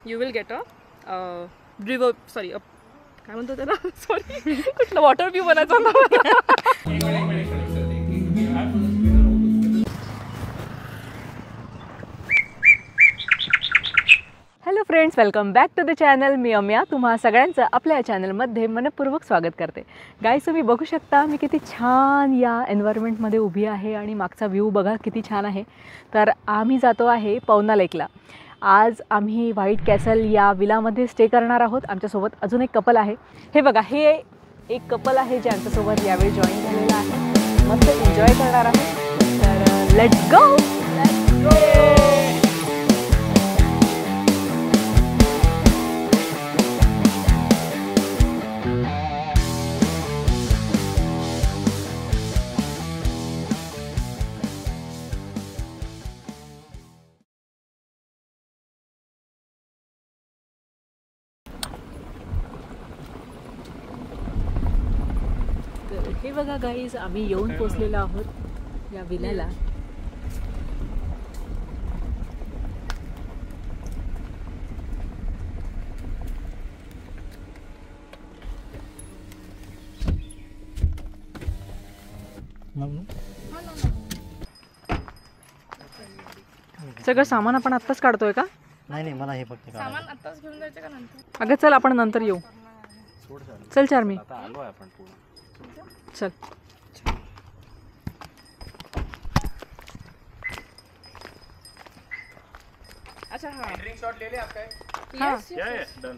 You will get a river sorry काय म्हणतो त्याला सॉरी कुठलं वॉटर व्यू बनायचं होतं. Hello friends, welcome back to the channel. मी अम्या तुम्हा सगळ्यांचं आपल्या चॅनलमध्ये मनपूर्वक स्वागत करते. गाईस, तुम्ही बघू शकता मी किती छान या एन्व्हायरमेंटमध्ये उभी आहे आणि मागचा व्ह्यू बघा किती छान आहे. तर आम्ही जातो आहे पवना लेकला. आज आम्ही व्हाईट कॅसल या विलामध्ये स्टे करणार आहोत. आमच्यासोबत अजून एक कपल आहे. हे बघा, हे एक कपल आहे जे आमच्यासोबत यावेळी जॉईन झालेलं आहे. मस्त एन्जॉय करणार आहोत. तर लेट्स गो. हे बघा गाईज, आम्ही येऊन पोचलेलो आहोत या विल्याला. सगळं सामान आपण आत्ताच काढतोय का? नाही, मला हे फक्त सामान आत्ताच घेऊन जायचं का नंतर? अगं चल, आपण नंतर येऊ. चल चार्मी, आलो आहे आपण पूर्ण. चल. अच्छा हाँ, ड्रिंक शॉट ले ले आपका. Yes yes done.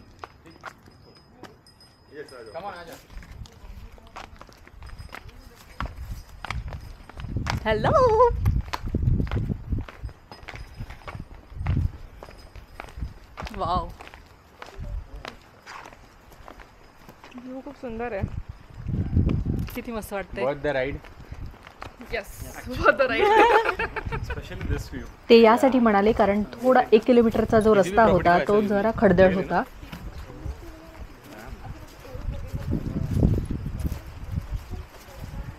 यस आ जाओ. कम ऑन आ जाओ. हॅलो. वाव, व्ह्यू खूप सुंदर आहे. किती मस्त वाटतंय. Worth the ride. यस बहुत the right. Specially this view. ते यासाठी म्हणाले कारण थोडा 1 किलोमीटरचा जो रस्ता होता तो जरा खडदळ होता.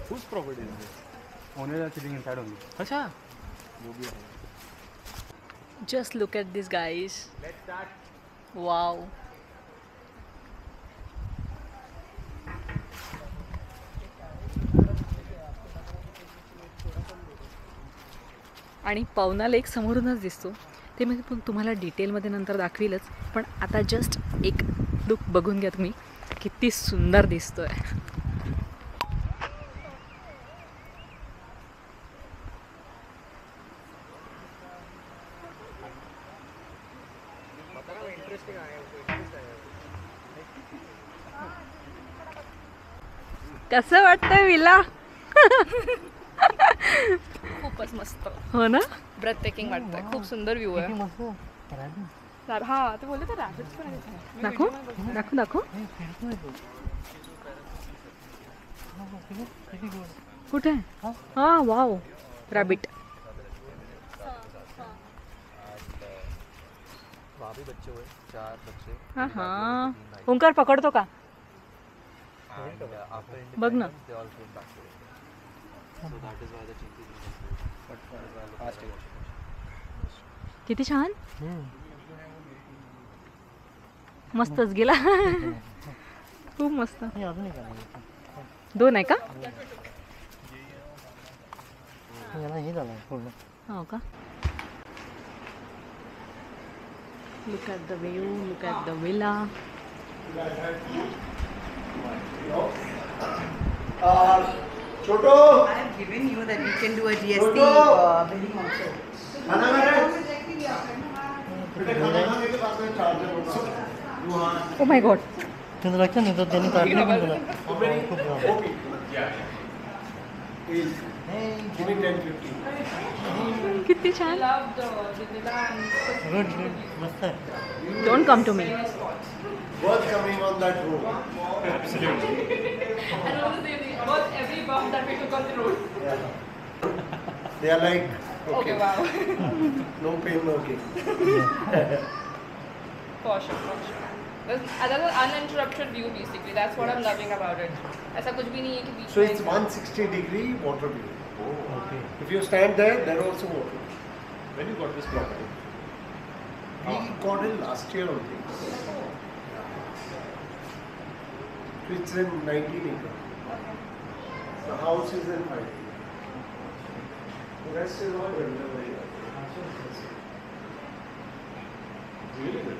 Whose property is this? Owners are sitting inside only. अच्छा, वो भी है. Just look at this guys. Let's start. Wow. आणि पवना लेक समोरूनच दिसतो. ते मी पण तुम्हाला डिटेलमध्ये नंतर दाखवीलच. पण आता जस्ट एक लुक बघून घ्या तुम्ही, किती सुंदर दिसतोय. कसं वाटतंय विला? खूपच मस्त. हो ना. ब्रेथ टेकिंग वाटतंय. खूप सुंदर व्ह्यू आहे. हा, ते बोलले तर रॅबिट्स पण आहेत. दाखव दाखव दाखव. कुठे? हा, वाव, रॅबिट. भाभी बच्चे हुए 4 बच्चे. हा हा. ओंकार पकडतो का? बघ ना. किती छान. मस्तच गेला. खूप मस्त. 2 आहे का? हो का? Look at the view, look at the villa. Choto, I have given you that you can do a GST billing also. खाना खा रहे? बेटे खाना खाने के बाद में चार्जर होगा. Oh my god. How many? Okay. Is give me 10-15. किती छान. Loved the villa and Don't come to me. Worth coming on that road. and also both every bump that we took on the road. Yeah. They are like Okay, wow. no pain, no gain. For sure, for sure. That's an uninterrupted view basically. That's what I'm loving about it. ऐसा कुछ भी नहीं है कि beach So में it's 160-degree water view. Oh, okay. If you stand there, there also water. When you got this property? We got it last year only. It's in 19 acres. The house is in 5. The rest is all rental area. Really good.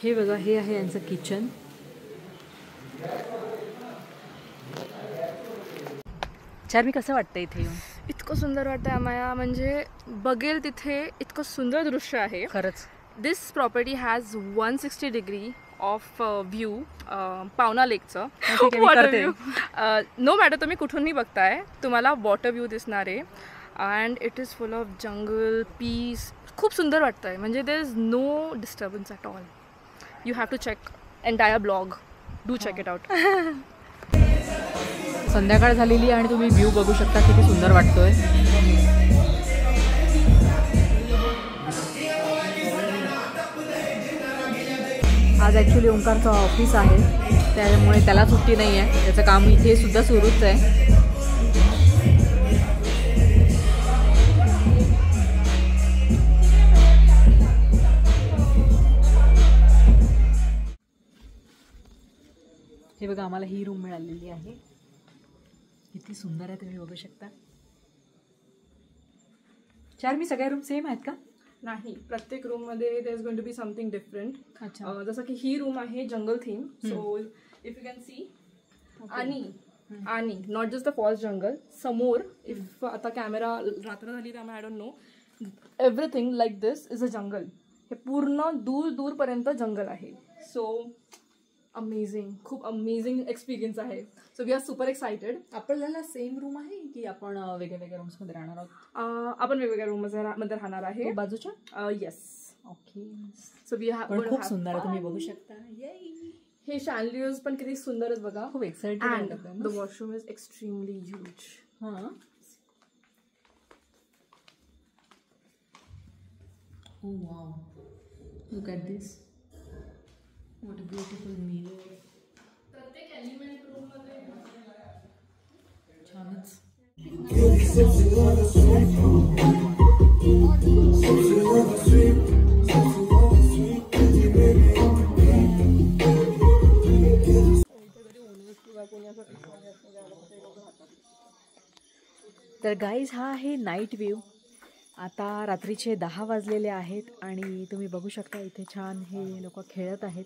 हे बघा, हे आहे यांचं kitchen. Charmi, कसं वाटतं इथे येऊन? इतकं सुंदर वाटतं आम्हाला, म्हणजे बघेल तिथे इतकं सुंदर दृश्य आहे खरंच. This property has 160 degree of view Pawna लेकचं. ठीक आहे, मी वॉटर करते. व्ह्यू. नो मॅटर तुम्ही कुठूनही बघताय, तुम्हाला वॉटर व्ह्यू दिसणार आहे. And it is full of jungle, peace. खूप सुंदर वाटतं आहे, म्हणजे there is no disturbance at all. You have to check entire blog. Do check it out. संध्याकाळ झालेली आणि तुम्ही व्ह्यू बघू शकता किती सुंदर वाटतोय. आज ॲक्च्युली ओंकारचं ऑफिस आहे, त्यामुळे त्याला सुट्टी नाही आहे. त्याचं काम इथे सुद्धा सुरूच आहे. हे बघा, आम्हाला ही रूम मिळालेली आहे. किती सुंदर आहे, तुम्ही बघू शकता. चार्मी, सगळ्या रूम सेम आहेत का? नाही, प्रत्येक रूममध्ये there is going to be something different. अच्छा. जसं की ही रूम आहे jungle theme. So if you can see, आणि not just the falls jungle समोर. इफ आता कॅमेरा रात्र झाली त्यामुळे I don't know, everything like this is a jungle. हे पूर्ण दूर दूरपर्यंत जंगल आहे. सो अमेझिंग, खूप अमेझिंग एक्सपिरियन्स आहे. So we are super excited. आपल्याला सेम रूम आहे की आपण वेगळ्या वेगळ्या रूम्समध्ये राहणार आहोत? आपण वेगवेगळ्या रूममध्ये राहणार आहे. बाजूच्या? Yes. Okay. So we have. खूप सुंदर आहे, तुम्ही बघू शकता. हे शॅन्डलियर्स पण किती सुंदर आहेत बघा. खूप excited. And the washroom is extremely huge. हां. Oh wow, look at this, what a beautiful mirror. प्रत्येक एलिमेंट रूम मध्ये छानच. तर गाईज, हा आहे नाईट व्ह्यू. आता रात्रीचे 10 वाजलेले आहेत आणि तुम्ही बघू शकता इथे छान हे लोक खेळत आहेत.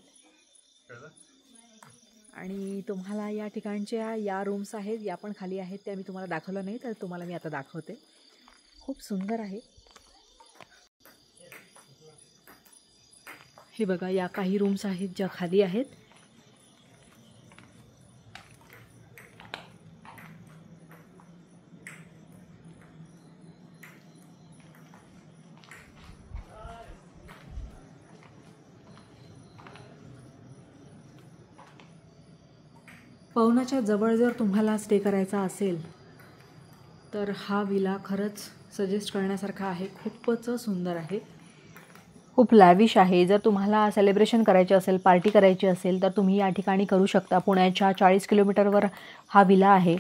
आणि तुम्हाला या ठिकाणच्या या रूम्स आहेत, या पण खाली आहेत, त्या मी तुम्हाला दाखवलं नाही, तर तुम्हाला मी आता दाखवते. खूप सुंदर आहे. हे बघा, या काही रूम्स आहेत ज्या खाली आहेत. पवनाच्या जवळ जर तुम्हाला स्टे करायचा असेल तर हा विला खरंच सजेस्ट करण्यासारखा आहे. खूपच सुंदर आहे, खूप लॅविश आहे. जर तुम्हाला सेलिब्रेशन करायचे असेल, पार्टी करायची असेल तर तुम्ही या ठिकाणी करू शकता. पुण्याच्या 40 किलोमीटरवर हा विला आहे.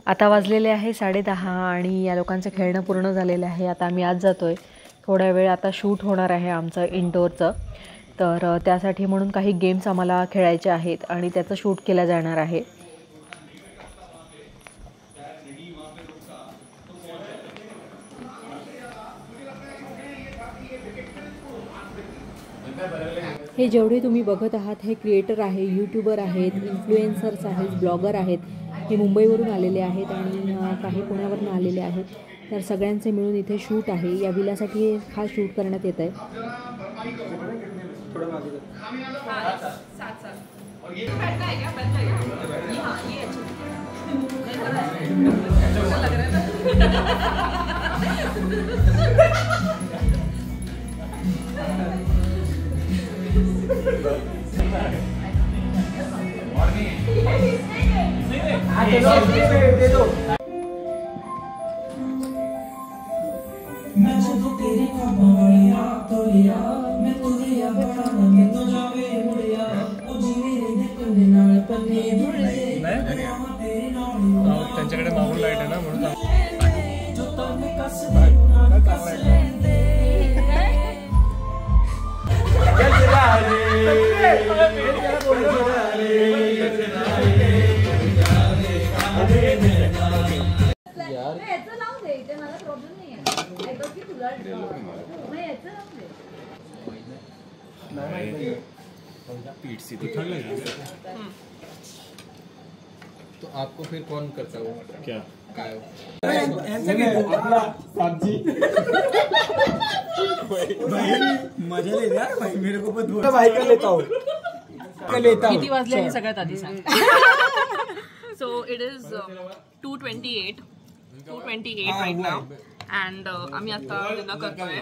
आता वाजलेले आहे 10:30 आणि या लोकांचं खेळणं पूर्ण झालेलं आहे. आता आम्ही आज जातो आहे. थोड्या वेळ आता शूट होणार आहे आमचं इंडोरचं, तर त्यासाठी म्हणून काही गेम्स आम्हाला खेळायचे आहेत आणि त्याचं शूट केलं जाणार आहे. हे जेवढे तुम्ही बघत आहात हे क्रिएटर आहे, यूट्यूबर आहेत, इन्फ्लुएन्सर्स आहेत, ब्लॉगर आहेत. हे मुंबईवरून आलेले आहेत आणि काही पुण्यावरून आलेले आहेत. तर सगळ्यांचे मिळून इथे शूट आहे. या विलासाठी हा शूट करण्यात येत आहे. पीठ सी तो तो आपको फिर कौन करता हो क्या सब्जी मजा ले यार भाई मेरे को बहुत भाई का लेता हूँ किती वाजले हे सगळ्यात आधी सांग. So it is 2:28 right now, and आम्ही आता डिनर करतोय.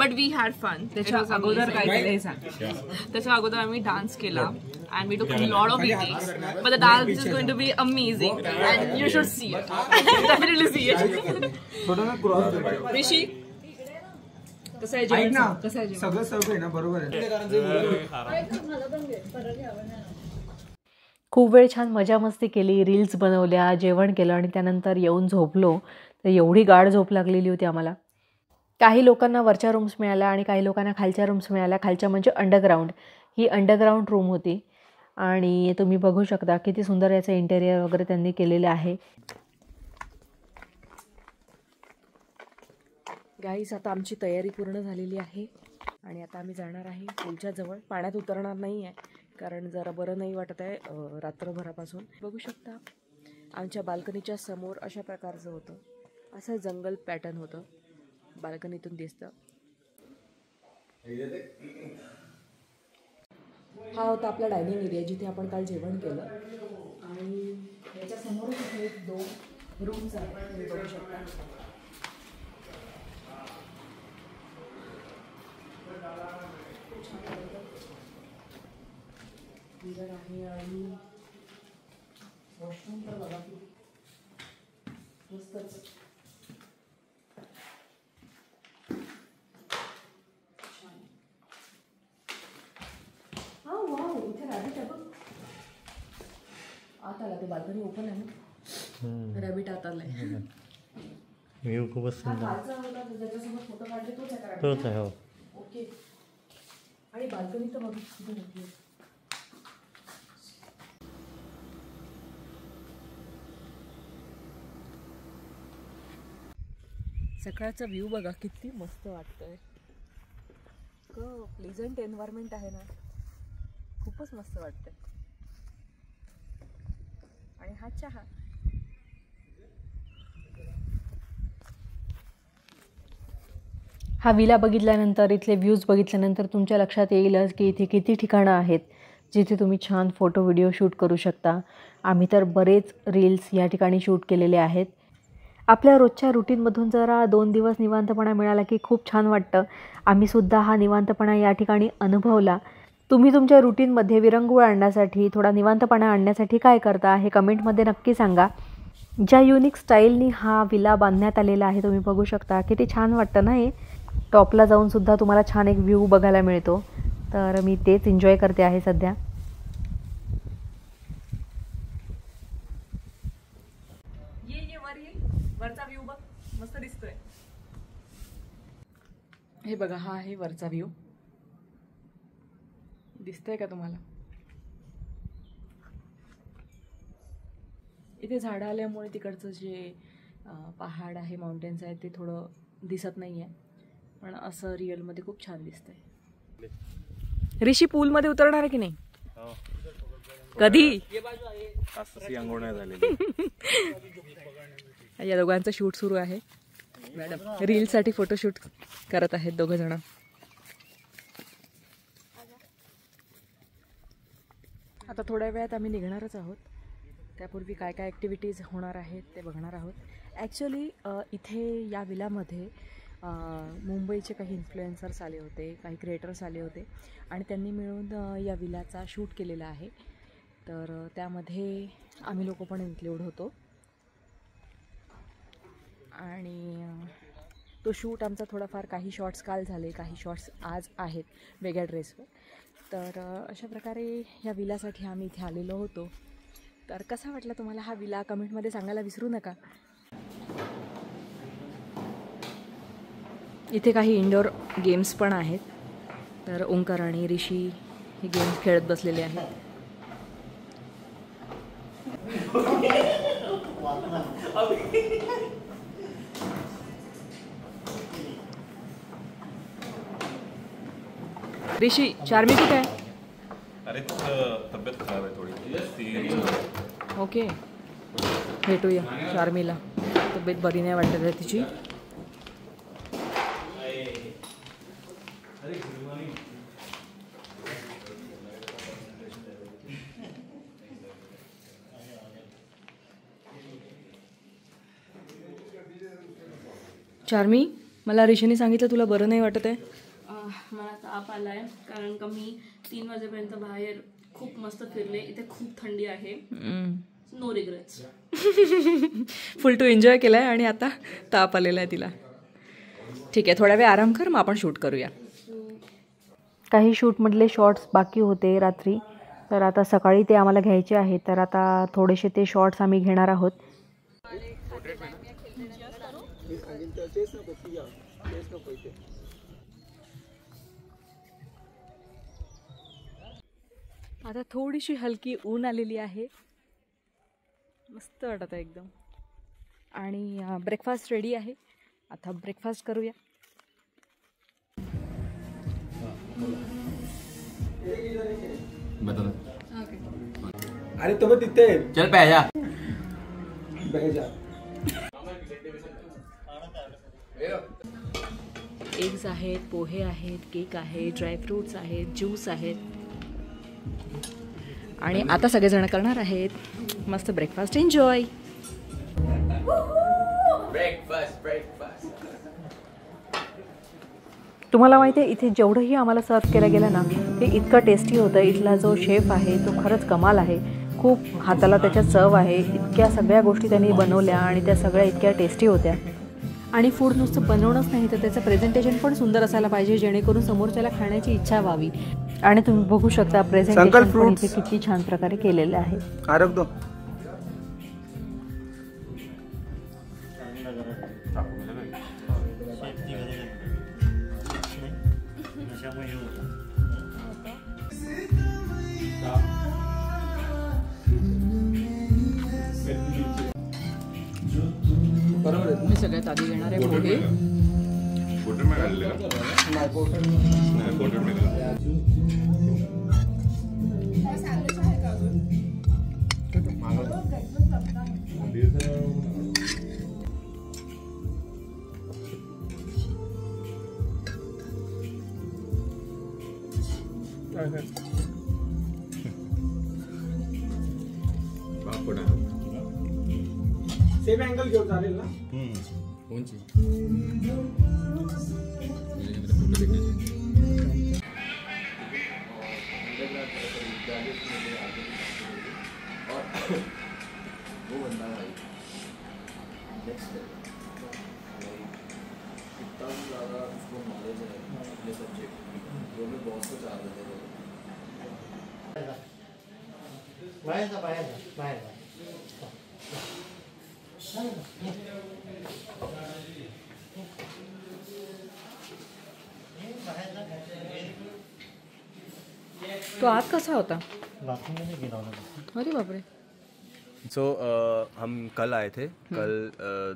But we had fun. त्याच्या अगोदर काय केलं हे सांग. त्याच्या अगोदर आम्ही डान्स केला and we took a lot of videos. But the dance is going to be amazing and you should see it. Definitely see it. Rishi, कसं आहे जेवण? कसं आहे जेवण? सगळं सर्व आहे ना बरोबर आहे. खूप वेळ छान मजा मस्ती केली, रील्स बनवल्या, जेवण केलं आणि त्यानंतर येऊन झोपलो. तर एवढी गाढ झोप लागलेली होती आम्हाला. काही लोकांना वरच्या रूम्स मिळाल्या आणि काही लोकांना खालच्या रूम्स मिळाल्या. खालच्या म्हणजे अंडरग्राऊंड. ही अंडरग्राऊंड रूम होती आणि तुम्ही बघू शकता किती सुंदर याचं इंटेरियर वगैरे त्यांनी केलेलं आहे. गाईस, आता आमची तयारी पूर्ण झालेली आहे आणि आता आम्ही जाणार आहे पूलच्या जवळ. पाण्यात उतरणार नाही आहे कारण जरा बरं नाही वाटत आहे रात्रभरापासून. बघू शकता आमच्या बाल्कनीच्या समोर अशा प्रकारचं होतं. असं जंगल पॅटर्न होतं, बाल्कनीतून दिसतं. हा होता आपला डायनिंग एरिया जिथे आपण काल जेवण केलं आणि याच्यासमोरच इथे 2 रूम्स आहेत, तुम्ही बघू शकता. आहे आणि वॉशरूम तर बघा मस्तच. हा वाव, इथे रॅबिट आहे बघ. आत आला, ते बाल्कनी ओपन आहे ना, रॅबिट आत आलाय. व्ह्यू खूपच सुंदर. त्याच्यासोबत फोटो काढले तोच आहे. तोच आहे हो. ओके. आणि बाल्कनी तर बघ किती मोठी आहे. सकाळचा व्ह्यू बघा किती मस्त वाटतंय. प्लेझंट एन्व्हायरमेंट आहे ना, खूपच मस्त वाटतंय. आणि हा चहा. हा विला बघितल्यानंतर, इथले व्ह्यूज बघितल्यानंतर तुमच्या लक्षात येईलच की इथे किती ठिकाणं आहेत जिथे तुम्ही छान फोटो व्हिडिओ शूट करू शकता. आम्ही तर बरेच रील्स या ठिकाणी शूट केलेले आहेत. आपल्या रोजच्या रुटीनमधून जरा 2 दिवस निवांतपणा मिळाला की खूप छान वाटतं. आम्हीसुद्धा हा निवांतपणा या ठिकाणी अनुभवला. तुम्ही तुमच्या रुटीनमध्ये विरंगुळ आणण्यासाठी, थोडा निवांतपणा आणण्यासाठी काय करता हे कमेंटमध्ये नक्की सांगा. ज्या युनिक स्टाईलनी हा विला बांधण्यात आलेला आहे तुम्ही बघू शकता. किती छान वाटतं ना हे. टॉपला जाऊनसुद्धा तुम्हाला छान एक व्ह्यू बघायला मिळतो. तर मी तेच एन्जॉय करते आहे सध्या. वरचा व्ह्यू बघ, मस्त दिसतोय. हे बघा, हा आहे वरचा व्ह्यू. दिसतंय का तुम्हाला? इथे झाडं आल्यामुळे तिकडचं जे पहाड आहे, माउंटेन्स आहे ते थोडं दिसत नाही आहे, पण असं रिअलमध्ये खूप छान दिसतंय. ऋषी पूलमध्ये उतरणार आहे की नाही? कधी? या दोघांचं शूट सुरू आहे. मॅडम रीलसाठी फोटोशूट करत आहेत दोघं जण. आता थोड्या वेळात आम्ही निघणारच आहोत. त्यापूर्वी काय काय ॲक्टिव्हिटीज होणार आहेत ते बघणार आहोत. ॲक्च्युली इथे या विलामध्ये मुंबईचे काही इन्फ्लुएन्सर्स आले होते, काही क्रिएटर्स आले होते आणि त्यांनी मिळून या विलाचा शूट केलेला आहे. तर त्यामध्ये आम्ही लोक पण इन्क्लूड होतो आणि तो शूट आमचा थोडाफार, काही शॉट्स काल झाले, काही शॉट्स आज आहेत वेगळ्या ड्रेसवर. तर अशा प्रकारे या विलासाठी आम्ही इथे आलेलो होतो. तर कसा वाटला तुम्हाला हा विला कमेंटमध्ये सांगायला विसरू नका. इथे काही इंडोर गेम्स पण आहेत. तर ओंकार आणि ऋषी हे गेम्स खेळत बसलेले आहेत. ऋषी, चार्मी कुठे आहे? अरे तब्येत खराब आहे थोडी. ओके, भेटूया चार्मीला. तब्येत बरी नाही वाटत आहे तिची. चार्मी, मला ऋषीने सांगितलं तुला बरं नाही वाटत आहे. मला ताप आलाय कारण का मी 3 वाजेपर्यंत बाहेर खूप मस्त फिरले. इथे खूप थंडी आहे. No regrets. Full to enjoy केला आहे आणि आता ताप आलेला आहे तिला. ठीक आहे, थोडा वेळ आराम कर, मग आपण शूट करूया. काही शूटमधले शॉर्ट्स बाकी होते रात्री, तर आता सकाळी ते आम्हाला घ्यायचे आहेत. तर आता थोडेसे ते शॉर्ट्स आम्ही घेणार आहोत. आता थोडीशी हलकी ऊन आलेली आहे. मस्त वाटत आहे एकदम. आणि ब्रेकफास्ट रेडी आहे. आता ब्रेकफास्ट करूया. अरे तो मैं तिथे चल पे जा. एग्स आहेत, पोहे आहेत, केक आहे, ड्रायफ्रूट्स आहेत, ज्यूस आहेत. आणि आता सगळेजण करणार आहेत मस्त ब्रेकफास्ट एन्जॉय. तुम्हाला माहिती आहे इथे जेवढंही आम्हाला सर्व केलं गेलं ना ते इतकं टेस्टी होतं. इथला जो शेफ आहे तो खरंच कमाल आहे. खूप हाताला त्याच्या चव आहे. इतक्या सगळ्या गोष्टी त्यांनी बनवल्या आणि त्या सगळ्या इतक्या टेस्टी होत्या. आणि फूड नुसतं बनवणंच नाही तर त्याचं प्रेझेंटेशन पण सुंदर असायला पाहिजे जेणेकरून समोरच्याला खाण्याची इच्छा व्हावी. आणि तुम्ही बघू शकता प्रेझेंटेशन पण इथे किती छान प्रकारे केलेलं आहे. मी सगळ्यात आधी घेणार आहे पोहे. सेम अँगल घेऊन चालेल ना. कोणची वो बंदा भाई नेक्स्ट इतना ज़्यादा उसको नॉलेज है अपने सब्जेक्ट वो हमें बॉस को चाह देते हैं. तो आज कसा होता? अरे बापरे. हम कल आए थे. कल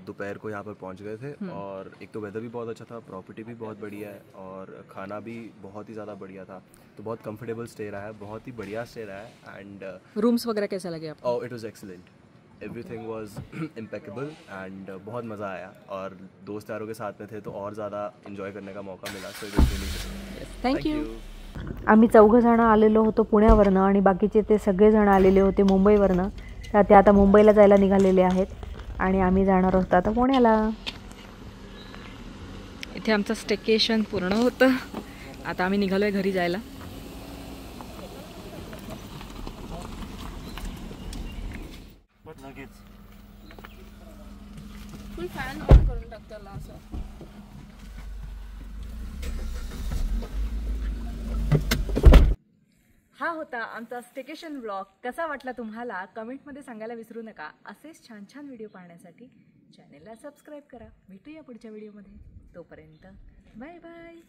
दोपहर को यहाँ पर पहुँच गए थे. और एक तो वेदर भी बहुत अच्छा था, प्रॉपर्टी भी बहुत बढ़िया है और खाना भी बहुत ही ज़्यादा बढ़िया था. तो बहुत कंफर्टेबल स्टे रहा है, बहुत ही बढ़िया स्टे रहा है. एंड रूम्स वगैरह कैसा लगे आपको? इट वाज एक्सीलेंट. एवरीथिंग वाज इम्पेकेबल एंड बहुत मज़ा आया. और दोस्त यारों के साथ में थे तो और ज़्यादा इन्जॉय करने का मौका मिला. सो इट वाज रियली थँक यू. आम्ही 4 जण आलेलो होतो पुण्यावरनं आणि बाकीचे ते सगळेजण आलेले होते मुंबईवरनं. तर ते आता मुंबईला जायला निघालेले आहेत आणि आम्ही जाणार आहोत आता पुण्याला. इथे आमचं स्टेकेशन पूर्ण होतं. आता आम्ही निघालोय घरी जायला. फुल फॅन ऑन करून टाक त्याला असं. हा होता आमचा स्टेकेशन व्लॉग. कसा वाटला तुम्हाला कमेंटमध्ये सांगायला विसरू नका. असेच छान छान व्हिडिओ पाहण्यासाठी चॅनेलला सबस्क्राईब करा. भेटूया पुढच्या व्हिडिओमध्ये. तोपर्यंत बाय बाय.